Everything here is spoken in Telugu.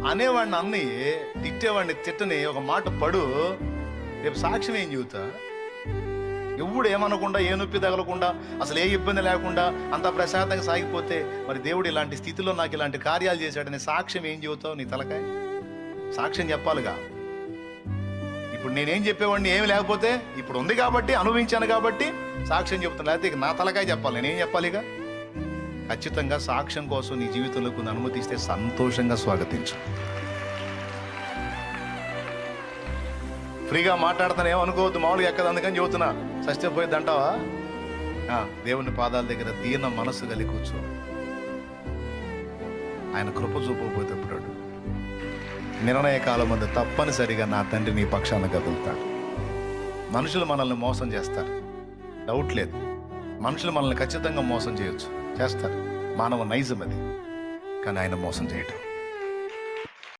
అనేవాడిని అన్ని, తిట్టేవాడిని తిట్టని, ఒక మాట పడు, రేపు సాక్ష్యం ఏం చెబుతా? ఎవ్వడు ఏమనకుండా, ఏ నొప్పి తగలకుండా, అసలు ఏ ఇబ్బంది లేకుండా అంతా ప్రశాంతంగా సాగిపోతే, మరి దేవుడు ఇలాంటి స్థితిలో నాకు ఇలాంటి కార్యాలు చేశాడని సాక్ష్యం ఏం చెబుతావు? నీ తలకాయ సాక్ష్యం చెప్పాలిగా. ఇప్పుడు నేనేం చెప్పేవాడిని ఏమి లేకపోతే, ఇప్పుడు ఉంది కాబట్టి, అనుభవించాను కాబట్టి సాక్ష్యం చెప్తాను. లేకపోతే ఇక నా తలకాయ చెప్పాలి, నేనేం చెప్పాలి? ఇక ఖచ్చితంగా సాక్ష్యం కోసం నీ జీవితంలో కొన్ని అనుమతిస్తే సంతోషంగా స్వాగతించు. ఫ్రీగా మాట్లాడుతాను ఏమనుకోవద్దు, మామూలుగా ఎక్కదు అందుకని చెబుతున్నా. సత్యపోయిద్ది అంటావా? దేవుని పాదాల దగ్గర దీన మనస్సు కలిగి కూర్చో. ఆయన కృప చూపకపోతే నిర్ణయ కాలం ముందు తప్పనిసరిగా నా తండ్రి నీ పక్షాన కదులుతాడు. మనుషులు మనల్ని మోసం చేస్తారు, డౌట్ లేదు. మనుషులు మనల్ని ఖచ్చితంగా మోసం చేస్తారు. మానవ నైజం అది. కానీ ఆయన మోసం చేయటం